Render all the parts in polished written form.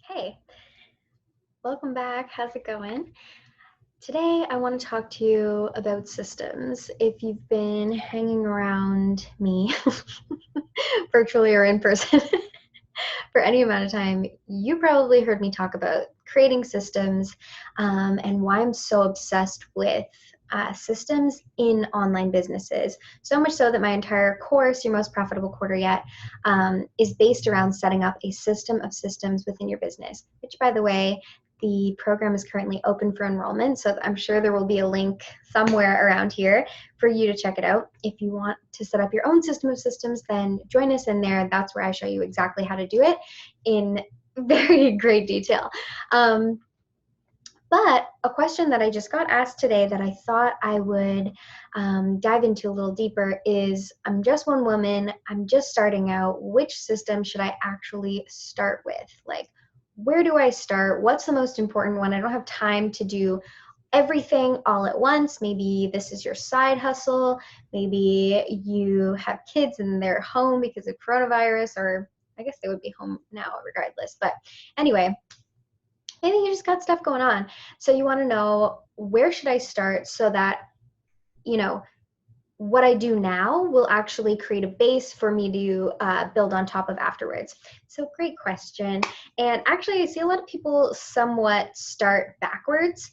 Hey, welcome back. How's it going? Today, I want to talk to you about systems. If you've been hanging around me, virtually or in person, for any amount of time, you probably heard me talk about creating systems and why I'm so obsessed with systems in online businesses. So much so that my entire course, Your Most Profitable Quarter Yet, is based around setting up a system of systems within your business, which, by the way, the program is currently open for enrollment, so I'm sure there will be a link somewhere around here for you to check it out. If you want to set up your own system of systems, then join us in there. That's where I show you exactly how to do it in very great detail. But a question that I just got asked today that I thought I would dive into a little deeper is, I'm just one woman, I'm just starting out, which system should I actually start with? Like, where do I start? What's the most important one? I don't have time to do everything all at once. Maybe this is your side hustle. Maybe you have kids and they're home because of coronavirus, or I guess they would be home now regardless. But anyway, maybe you just got stuff going on. So you want to know, where should I start so that, you know, what I do now will actually create a base for me to build on top of afterwards? So great question. And actually, I see a lot of people somewhat start backwards.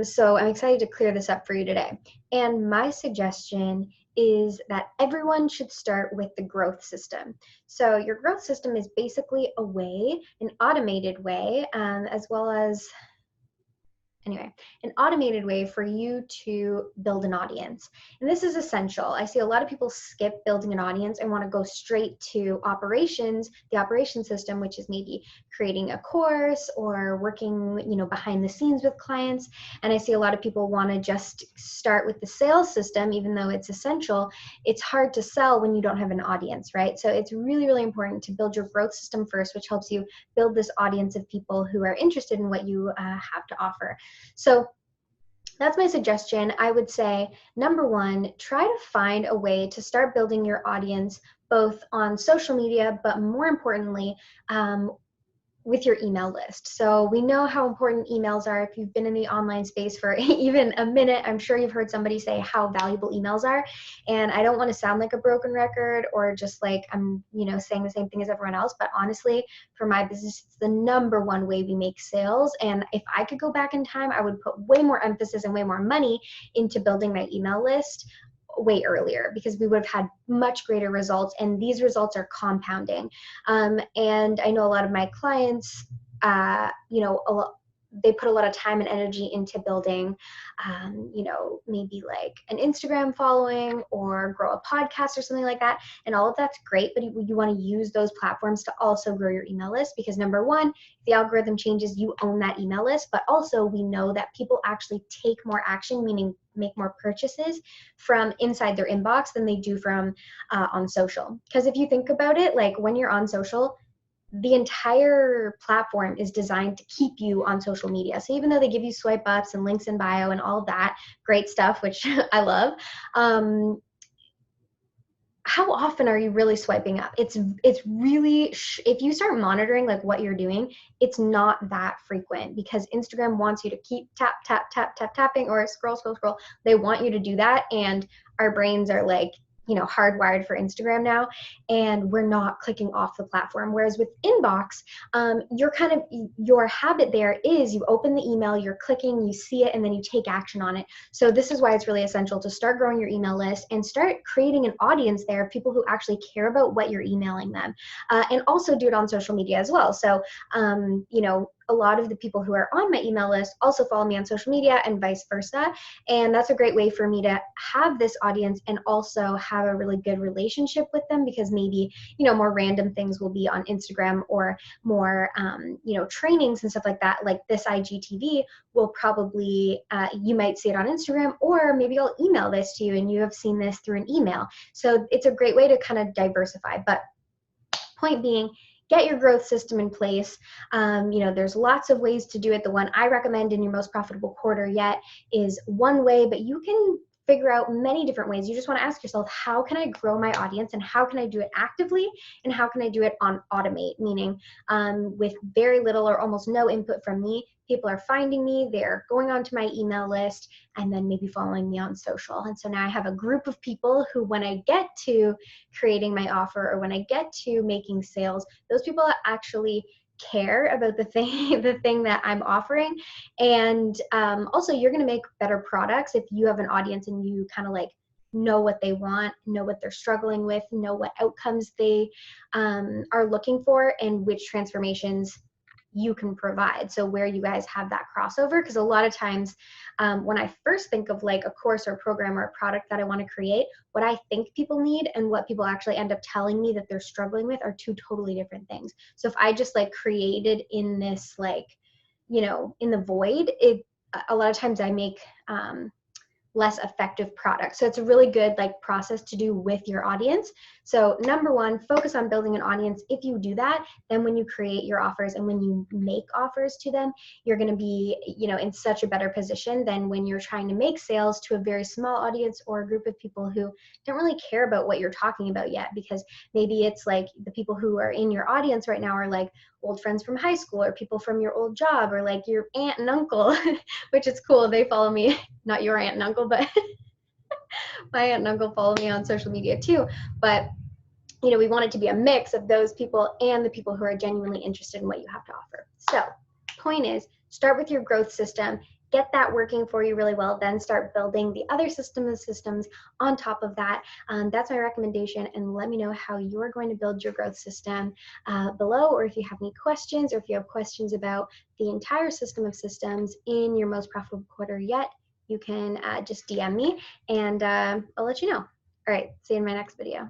So I'm excited to clear this up for you today. And my suggestion is that everyone should start with the growth system. So your growth system is basically a way, an automated way, as well as an automated way for you to build an audience. And this is essential. I see a lot of people skip building an audience and want to go straight to operations, the operation system, which is maybe creating a course or working, behind the scenes with clients. And I see a lot of people want to just start with the sales system, even though it's essential. It's hard to sell when you don't have an audience, right? So it's really, really important to build your growth system first, which helps you build this audience of people who are interested in what you have to offer. So that's my suggestion. I would say, number one, try to find a way to start building your audience both on social media, but more importantly, with your email list. So we know how important emails are. If you've been in the online space for even a minute, I'm sure you've heard somebody say how valuable emails are. And I don't want to sound like a broken record or just like I'm, saying the same thing as everyone else. But honestly, for my business, it's the number one way we make sales. And if I could go back in time, I would put way more emphasis and way more money into building my email list way earlier, because we would have had much greater results, and these results are compounding. And I know a lot of my clients, they put a lot of time and energy into building, maybe like an Instagram following or grow a podcast or something like that. And all of that's great, but you want to use those platforms to also grow your email list, because number one, if the algorithm changes, you own that email list. But also we know that people actually take more action, meaning make more purchases from inside their inbox than they do from on social. Because if you think about it, like when you're on social, the entire platform is designed to keep you on social media. So even though they give you swipe ups and links in bio and all of that great stuff, which I love, how often are you really swiping up? It's really, if you start monitoring like what you're doing, it's not that frequent, because Instagram wants you to keep tapping or scroll. They want you to do that. And our brains are like, hardwired for Instagram now, and we're not clicking off the platform. Whereas with inbox, your habit there is you open the email, you're clicking, you see it, and then you take action on it. So this is why it's really essential to start growing your email list and start creating an audience there of people who actually care about what you're emailing them, and also do it on social media as well. So, a lot of the people who are on my email list also follow me on social media, and vice versa. And that's a great way for me to have this audience and also have a really good relationship with them, because maybe, more random things will be on Instagram, or more, trainings and stuff like that. Like this IGTV will probably, you might see it on Instagram, or maybe I'll email this to you and you have seen this through an email. So it's a great way to kind of diversify. But point being, get your growth system in place. There's lots of ways to do it. The one I recommend in Your Most Profitable Quarter Yet is one way, but you can figure out many different ways. You just want to ask yourself, how can I grow my audience, and how can I do it actively, and how can I do it on automate, meaning with very little or almost no input from me. People are finding me, they're going onto my email list, and then maybe following me on social. And so now I have a group of people who, when I get to creating my offer or when I get to making sales, those people actually care about the thing the thing that I'm offering. And also, you're going to make better products if you have an audience and you kind of like know what they want, know what they're struggling with, know what outcomes they are looking for, and which transformations you can provide. So where you guys have that crossover, because a lot of times when I first think of like a course or a program or a product that I want to create, what I think people need and what people actually end up telling me that they're struggling with are two totally different things. So if I just like created in this like, you know, in the void, it a lot of times I make less effective product. So it's a really good like process to do with your audience. So number one, focus on building an audience. If you do that, then when you create your offers and when you make offers to them, you're going to be, you know, in such a better position than when you're trying to make sales to a very small audience or a group of people who don't really care about what you're talking about yet, because maybe it's like the people who are in your audience right now are like old friends from high school or people from your old job or like your aunt and uncle, which is cool. They follow me, not your aunt and uncle, but my aunt and uncle follow me on social media too. But you know, we want it to be a mix of those people and the people who are genuinely interested in what you have to offer. So point is, start with your growth system, get that working for you really well, then start building the other systems on top of that. That's my recommendation, and let me know how you're going to build your growth system below, or if you have any questions, or if you have questions about the entire system of systems in your most profitable quarter yet, you can just DM me, and I'll let you know. All right, see you in my next video.